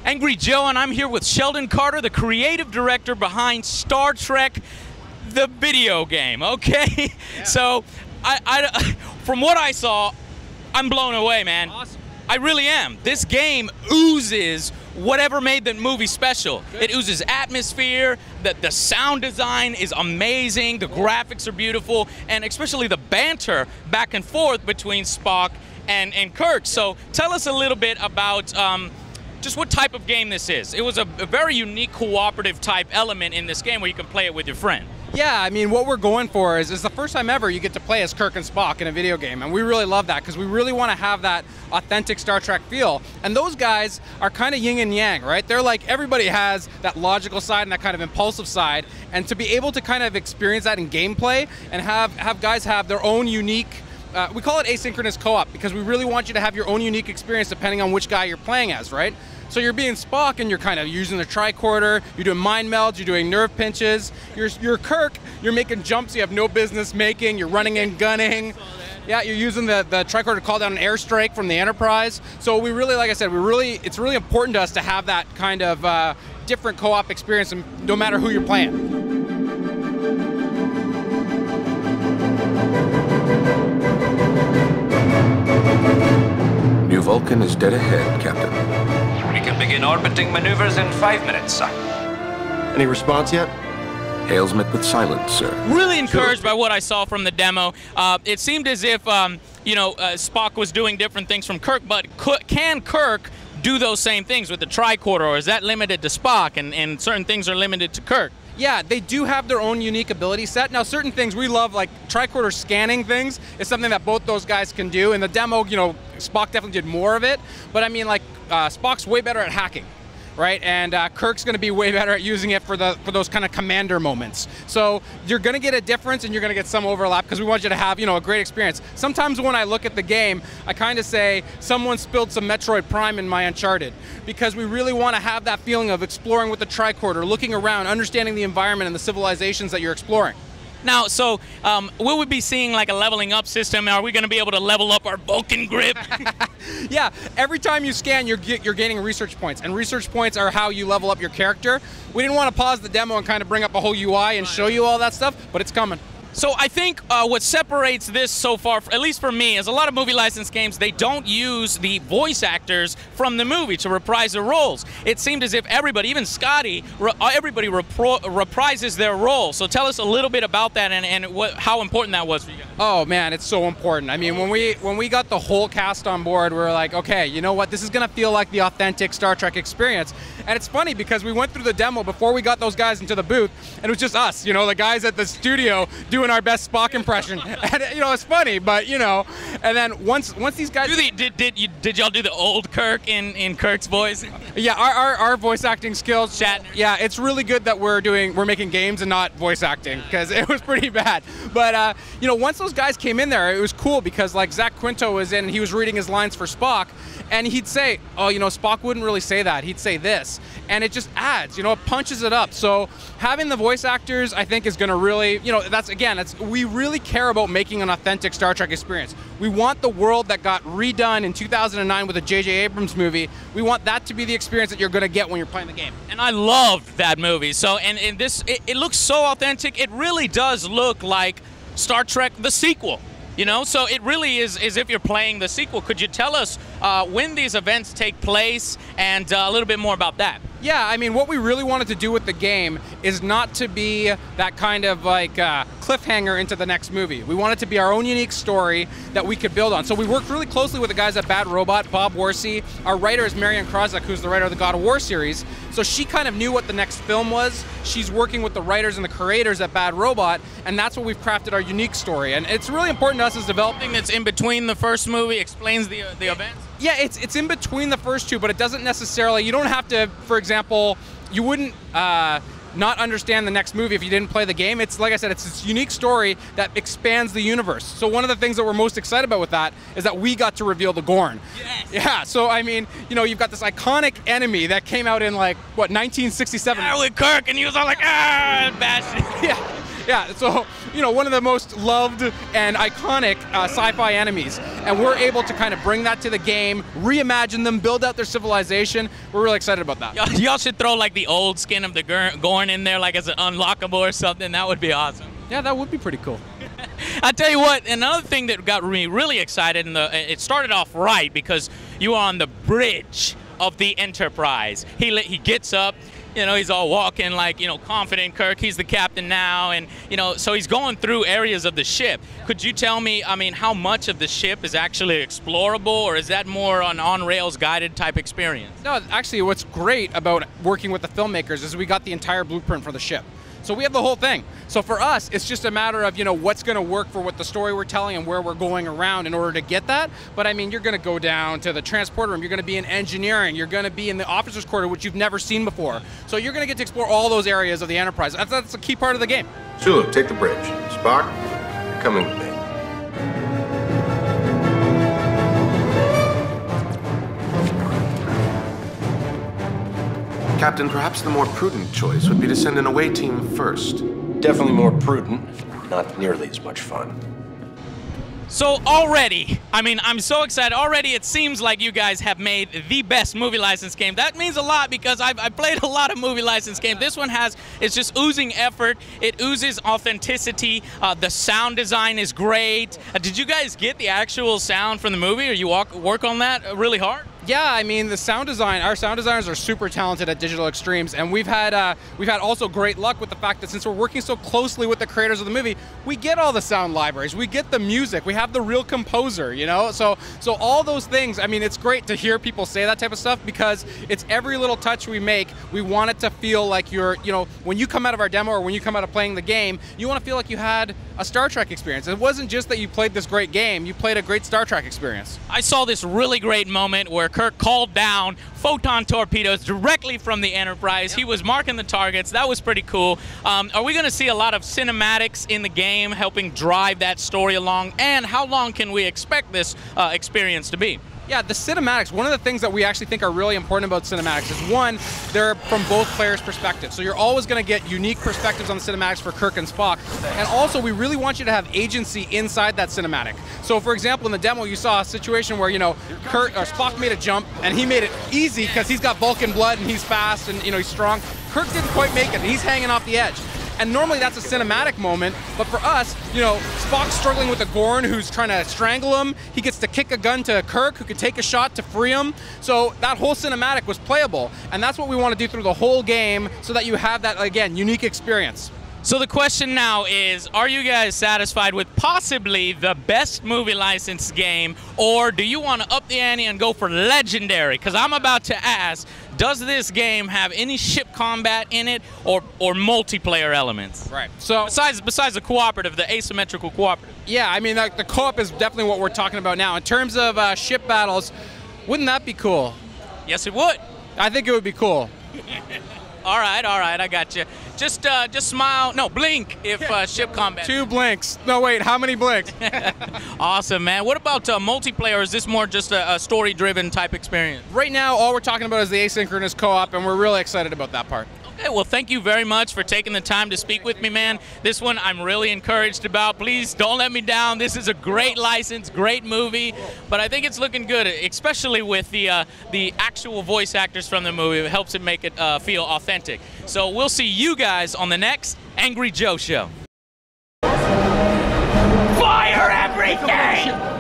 Angry Joe, and I'm here with Sheldon Carter, the creative director behind Star Trek, the video game, okay? Yeah. So, from what I saw, I'm blown away, man. Awesome. I really am. This game oozes whatever made the movie special. Good. It oozes atmosphere, the sound design is amazing, the graphics are beautiful, and especially the banter back and forth between Spock and Kirk. So tell us a little bit about just what type of game this is. It was a very unique cooperative type element in this game where you can play it with your friend. Yeah, I mean, what we're going for is the first time ever you get to play as Kirk and Spock in a video game, and we really love that because we really want to have that authentic Star Trek feel. And those guys are kind of yin and yang, right? They're like, everybody has that logical side and that kind of impulsive side, and to be able to kind of experience that in gameplay and have guys have their own unique, we call it asynchronous co-op because we really want you to have your own unique experience depending on which guy you're playing as, right? So you're being Spock and you're kind of using the tricorder, you're doing mind melds, you're doing nerve pinches. You're Kirk, you're making jumps you have no business making, you're running and gunning. Yeah, you're using the tricorder to call down an airstrike from the Enterprise. So we really, like I said, it's really important to us to have that kind of different co-op experience no matter who you're playing. New Vulcan is dead ahead, Captain. We can begin orbiting maneuvers in 5 minutes, sir. Any response yet? Hails met with silence, sir. Really encouraged by what I saw from the demo. It seemed as if, Spock was doing different things from Kirk, but can Kirk do those same things with the tricorder, or is that limited to Spock and certain things are limited to Kirk? Yeah, they do have their own unique ability set. Now, certain things we love, like tricorder scanning things, is something that both those guys can do. In the demo, Spock definitely did more of it. But I mean, Spock's way better at hacking, right? And Kirk's going to be way better at using it for those kind of commander moments. So you're going to get a difference and you're going to get some overlap because we want you to have, a great experience. Sometimes when I look at the game, I kind of say someone spilled some Metroid Prime in my Uncharted because we really want to have that feeling of exploring with the tricorder, looking around, understanding the environment and the civilizations that you're exploring. Now, so will we be seeing like a leveling up system? Are we going to be able to level up our Vulcan grip? Yeah, every time you scan, you're gaining research points, and research points are how you level up your character. We didn't want to pause the demo and kind of bring up a whole UI and show you all that stuff, but it's coming. So I think what separates this so far, at least for me, is a lot of movie license games, they don't use the voice actors from the movie to reprise their roles. It seemed as if everybody, even Scotty, everybody reprises their role. So tell us a little bit about that and how important that was for you guys. Oh man, it's so important. I mean, when we got the whole cast on board, we were like, okay, you know what? This is going to feel like the authentic Star Trek experience. And it's funny because we went through the demo before we got those guys into the booth, and it was just us, the guys at the studio doing our best Spock impression. And it's funny, but and then once these guys did y'all do the old Kirk in Kirk's voice? Yeah, our voice acting skills. Shatner. Yeah, it's really good that we're making games and not voice acting because it was pretty bad. But once those guys came in there, it was cool because like Zach Quinto was in and he was reading his lines for Spock, and he'd say, oh, Spock wouldn't really say that. He'd say this, and it just adds, it punches it up. So having the voice actors, I think, is going to really, we really care about making an authentic Star Trek experience. We want the world that got redone in 2009 with a J.J. Abrams movie. We want that to be the experience that you're going to get when you're playing the game. And I loved that movie. So, and this, it looks so authentic. It really does look like Star Trek, the sequel. So it really is as if you're playing the sequel. Could you tell us when these events take place and a little bit more about that? Yeah, I mean, what we really wanted to do with the game is not to be that kind of cliffhanger into the next movie. We want it to be our own unique story that we could build on. So we worked really closely with the guys at Bad Robot, Bob Worsey. Our writer is Marianne Krozak, who's the writer of the God of War series. So she kind of knew what the next film was. She's working with the writers and the creators at Bad Robot, and that's what we've crafted our unique story. And it's really important to us as developers. Something that's in between the first movie explains the events? Yeah, it's in between the first two, but it doesn't necessarily, you don't have to, for example, you wouldn't not understand the next movie if you didn't play the game. It's, like I said, it's this unique story that expands the universe. So one of the things that we're most excited about with that is that we got to reveal the Gorn. Yes. Yeah, so I mean, you've got this iconic enemy that came out in 1967. Yeah, with Kirk, and he was all like, ah, and bash it. Yeah. Yeah, so, you know, one of the most loved and iconic sci-fi enemies. And we're able to kind of bring that to the game, reimagine them, build out their civilization. We're really excited about that. Y'all should throw like the old skin of the Gorn in there, like as an unlockable or something. That would be awesome. Yeah, that would be pretty cool. I tell you what, another thing that got me really excited, and it started off right because you are on the bridge of the Enterprise. He gets up. You know, he's all walking like, you know, confident. Kirk, he's the captain now, and, you know, so he's going through areas of the ship. Could you tell me, I mean, how much of the ship is actually explorable, or is that more an on-rails guided type experience? No, actually, what's great about working with the filmmakers is we got the entire blueprint for the ship. So we have the whole thing. So for us, it's just a matter of, you know, what's going to work for what the story we're telling and where we're going around in order to get that. But I mean, you're going to go down to the transport room, you're going to be in engineering, you're going to be in the officer's quarter, which you've never seen before. So you're going to get to explore all those areas of the Enterprise. That's a key part of the game. Sulu, take the bridge. Spock, you're coming with me. Captain, perhaps the more prudent choice would be to send an away team first. Definitely more prudent, not nearly as much fun. So already, I mean, I'm so excited. Already it seems like you guys have made the best movie license game. That means a lot because I've played a lot of movie license games. This one it's just oozing effort. It oozes authenticity. The sound design is great. Did you guys get the actual sound from the movie, or you work on that really hard? Yeah, I mean, the sound design, our sound designers are super talented at Digital Extremes, and we've had also great luck with the fact that since we're working so closely with the creators of the movie, we get all the sound libraries, we get the music, we have the real composer, you know? So all those things, I mean, it's great to hear people say that type of stuff because it's every little touch we make, we want it to feel like you're, you know, when you come out of our demo or when you come out of playing the game, you want to feel like you had a Star Trek experience. It wasn't just that you played this great game, you played a great Star Trek experience. I saw this really great moment where Kirk called down photon torpedoes directly from the Enterprise. He was marking the targets. That was pretty cool. Are we going to see a lot of cinematics in the game helping drive that story along? And how long can we expect this experience to be? Yeah, the cinematics, one of the things that we actually think are really important about cinematics is, one, they're from both players' perspectives. So you're always going to get unique perspectives on the cinematics for Kirk and Spock. And also, we really want you to have agency inside that cinematic. So for example, in the demo, you saw a situation where, you know, Spock made a jump, and he made it easy because he's got Vulcan blood, and he's fast, and, you know, he's strong. Kirk didn't quite make it, and he's hanging off the edge. And normally that's a cinematic moment, but for us, you know, Spock's struggling with a Gorn who's trying to strangle him. He gets to kick a gun to Kirk, who can take a shot to free him. So that whole cinematic was playable, and that's what we want to do through the whole game so that you have that, again, unique experience. So the question now is, are you guys satisfied with possibly the best movie license game, or do you want to up the ante and go for legendary? Because I'm about to ask, does this game have any ship combat in it, or multiplayer elements? Right. So besides the cooperative, the asymmetrical cooperative. Yeah, I mean, the co-op is definitely what we're talking about now. In terms of ship battles, wouldn't that be cool? Yes, it would. I think it would be cool. All right, I got you. Just smile. No, blink if ship combat. 2 blinks. No, wait, how many blinks? Awesome, man. What about multiplayer? Is this more just a story-driven type experience? Right now, all we're talking about is the asynchronous co-op, and we're really excited about that part. Okay, well, thank you very much for taking the time to speak with me, man. This one I'm really encouraged about. Please don't let me down. This is a great license, great movie, but I think it's looking good, especially with the actual voice actors from the movie. It helps it make it feel authentic. So we'll see you guys on the next Angry Joe Show. Fire everything!